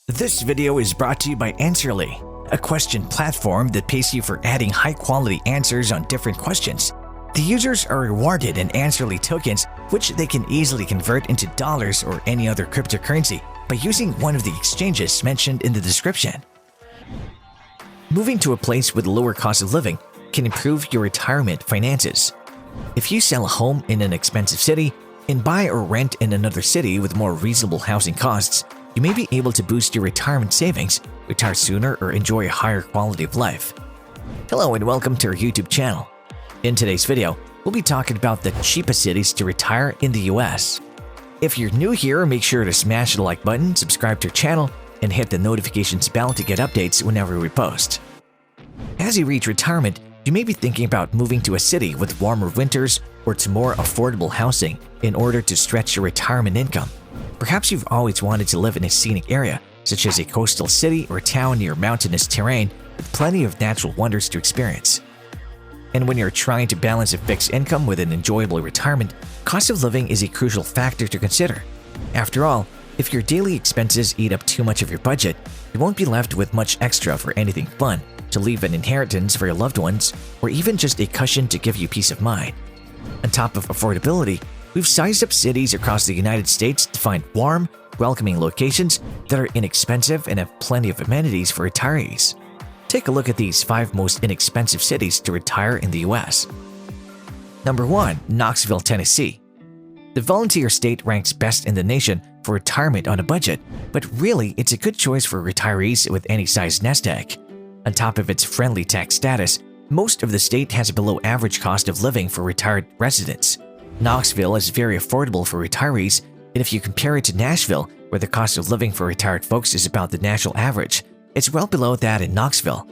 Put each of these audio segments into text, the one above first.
This video is brought to you by Answerly, a question platform that pays you for adding high-quality answers on different questions. The users are rewarded in Answerly tokens, which they can easily convert into dollars or any other cryptocurrency by using one of the exchanges mentioned in the description. Moving to a place with lower cost of living can improve your retirement finances. If you sell a home in an expensive city and buy or rent in another city with more reasonable housing costs, you may be able to boost your retirement savings, retire sooner, or enjoy a higher quality of life. Hello and welcome to our YouTube channel. In today's video, we'll be talking about the cheapest cities to retire in the US. If you're new here, make sure to smash the like button, subscribe to our channel, and hit the notifications bell to get updates whenever we post. As you reach retirement, you may be thinking about moving to a city with warmer winters or to more affordable housing in order to stretch your retirement income. Perhaps you've always wanted to live in a scenic area, such as a coastal city or town near mountainous terrain with plenty of natural wonders to experience. And when you're trying to balance a fixed income with an enjoyable retirement, cost of living is a crucial factor to consider. After all, if your daily expenses eat up too much of your budget, you won't be left with much extra for anything fun, to leave an inheritance for your loved ones, or even just a cushion to give you peace of mind. On top of affordability, we've sized up cities across the United States to find warm, welcoming locations that are inexpensive and have plenty of amenities for retirees. Take a look at these 5 most inexpensive cities to retire in the US. Number 1. Knoxville, Tennessee. The volunteer state ranks best in the nation for retirement on a budget, but really it's a good choice for retirees with any size nest egg. On top of its friendly tax status, most of the state has a below-average cost of living for retired residents. Knoxville is very affordable for retirees, and if you compare it to Nashville, where the cost of living for retired folks is about the national average, it's well below that in Knoxville.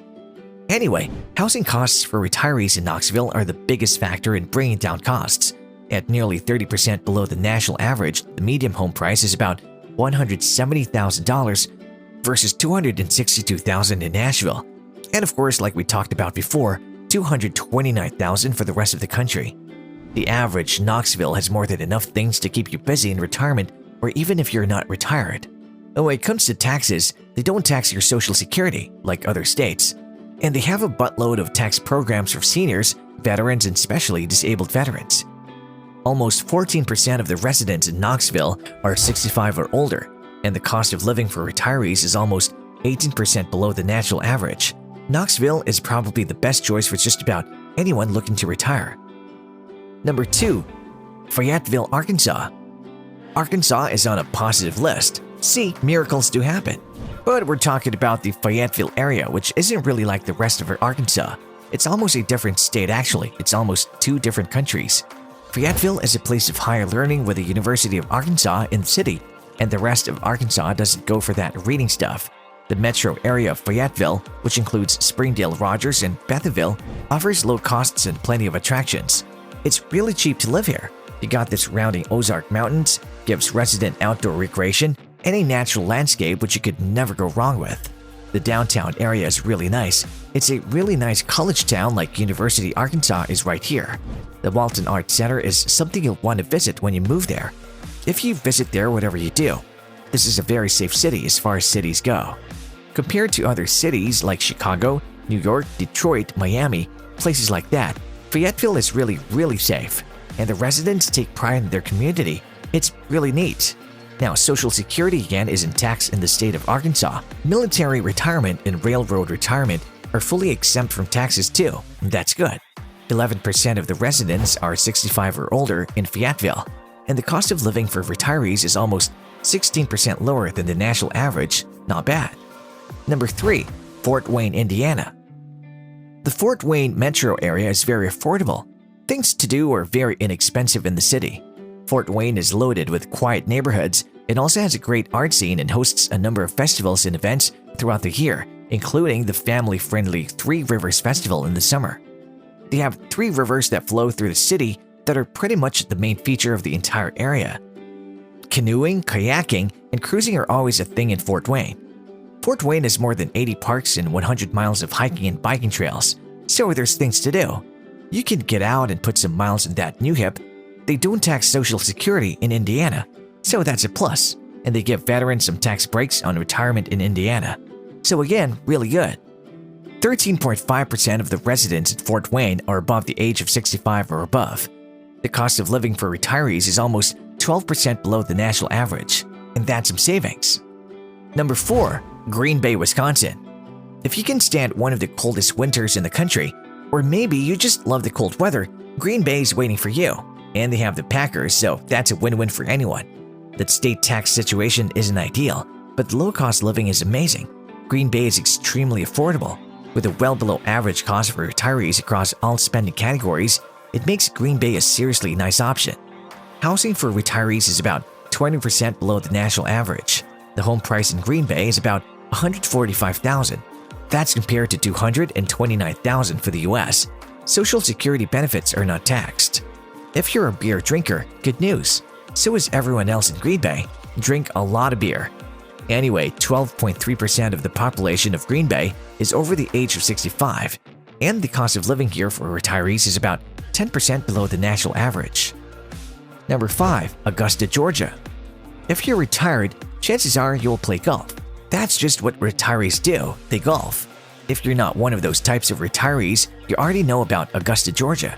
Anyway, housing costs for retirees in Knoxville are the biggest factor in bringing down costs. At nearly 30% below the national average, the median home price is about $170,000 versus $262,000 in Nashville. And of course, like we talked about before, $229,000 for the rest of the country. The average Knoxville has more than enough things to keep you busy in retirement or even if you're not retired. And when it comes to taxes, they don't tax your Social Security like other states. And they have a buttload of tax programs for seniors, veterans, and especially disabled veterans. Almost 14% of the residents in Knoxville are 65 or older, and the cost of living for retirees is almost 18% below the national average. Knoxville is probably the best choice for just about anyone looking to retire. Number 2. Fayetteville, Arkansas. Arkansas is on a positive list. See, miracles do happen. But we're talking about the Fayetteville area, which isn't really like the rest of Arkansas. It's almost a different state actually. It's almost 2 different countries. Fayetteville is a place of higher learning with the University of Arkansas in the city, and the rest of Arkansas doesn't go for that reading stuff. The metro area of Fayetteville, which includes Springdale, Rogers, and Betheville, offers low costs and plenty of attractions. It's really cheap to live here. You got the surrounding Ozark Mountains, gives resident outdoor recreation, and a natural landscape which you could never go wrong with. The downtown area is really nice. It's a really nice college town like University Arkansas is right here. The Walton Arts Center is something you'll want to visit when you move there. If you visit there, whatever you do, this is a very safe city as far as cities go. Compared to other cities like Chicago, New York, Detroit, Miami, places like that, Fayetteville is really safe, and the residents take pride in their community. It's really neat. Now, Social Security again isn't taxed in the state of Arkansas. Military retirement and railroad retirement are fully exempt from taxes too, and that's good. 11% of the residents are 65 or older in Fayetteville, and the cost of living for retirees is almost 16% lower than the national average. Not bad. Number 3. Fort Wayne, Indiana. The Fort Wayne metro area is very affordable. Things to do are very inexpensive in the city. Fort Wayne is loaded with quiet neighborhoods and also has a great art scene and hosts a number of festivals and events throughout the year, including the family-friendly 3 Rivers Festival in the summer. They have 3 rivers that flow through the city that are pretty much the main feature of the entire area. Canoeing, kayaking, and cruising are always a thing in Fort Wayne. Fort Wayne has more than 80 parks and 100 miles of hiking and biking trails, so there's things to do. You can get out and put some miles in that new hip. They don't tax Social Security in Indiana, so that's a plus. and they give veterans some tax breaks on retirement in Indiana. So again, really good. 13.5% of the residents at Fort Wayne are above the age of 65 or above. The cost of living for retirees is almost 12% below the national average, and that's some savings. Number 4. Green Bay, Wisconsin. If you can stand one of the coldest winters in the country, or maybe you just love the cold weather, Green Bay is waiting for you. And they have the Packers, so that's a win-win for anyone. The state tax situation isn't ideal, but the low-cost living is amazing. Green Bay is extremely affordable. With a well below average cost for retirees across all spending categories, it makes Green Bay a seriously nice option. Housing for retirees is about 20% below the national average. The home price in Green Bay is about $145,000. That's compared to $229,000 for the US. Social Security benefits are not taxed. If you're a beer drinker, good news. So is everyone else in Green Bay. Drink a lot of beer. Anyway, 12.3% of the population of Green Bay is over the age of 65, and the cost of living here for retirees is about 10% below the national average. Number 5. Augusta, Georgia. If you're retired, chances are you'll play golf. That's just what retirees do, they golf. If you're not one of those types of retirees, you already know about Augusta, Georgia.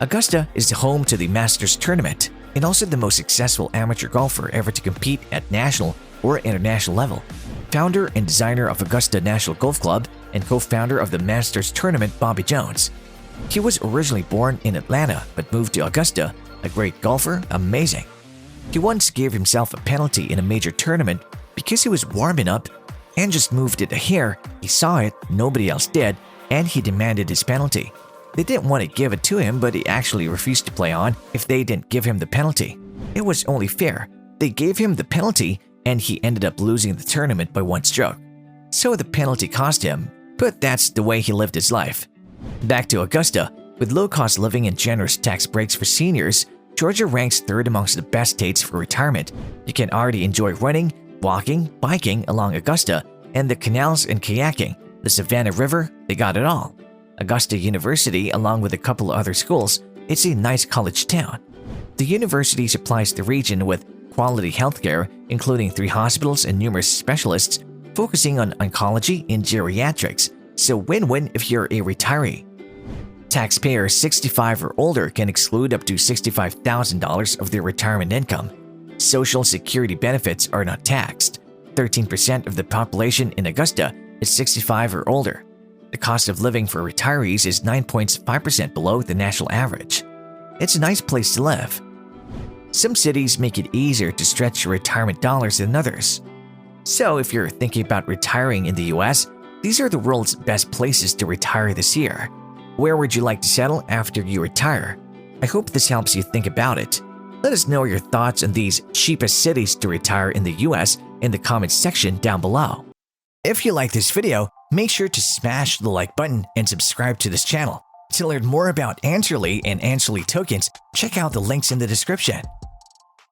Augusta is the home to the Masters tournament and also the most successful amateur golfer ever to compete at national or international level. Founder and designer of Augusta National Golf Club and co-founder of the Masters tournament, Bobby Jones. He was originally born in Atlanta but moved to Augusta. A great golfer, amazing. He once gave himself a penalty in a major tournament because he was warming up and just moved it a hair. He saw it, nobody else did, and he demanded his penalty. They didn't want to give it to him, but he actually refused to play on if they didn't give him the penalty. It was only fair. They gave him the penalty, and he ended up losing the tournament by 1 stroke. So the penalty cost him, but that's the way he lived his life. Back to Augusta, with low-cost living and generous tax breaks for seniors, Georgia ranks 3rd amongst the best states for retirement. You can already enjoy running, walking, biking along Augusta, and the canals and kayaking, the Savannah River, they got it all. Augusta University, along with a couple other schools, it's a nice college town. The university supplies the region with quality healthcare, including 3 hospitals and numerous specialists focusing on oncology and geriatrics, so win-win if you're a retiree. Taxpayers 65 or older can exclude up to $65,000 of their retirement income. Social Security benefits are not taxed. 13% of the population in Augusta is 65 or older. The cost of living for retirees is 9.5% below the national average. It's a nice place to live. Some cities make it easier to stretch your retirement dollars than others. So if you're thinking about retiring in the US, these are the world's best places to retire this year. Where would you like to settle after you retire? I hope this helps you think about it. Let us know your thoughts on these cheapest cities to retire in the US in the comments section down below. If you like this video, make sure to smash the like button and subscribe to this channel. To learn more about Answerly and Answerly tokens, check out the links in the description.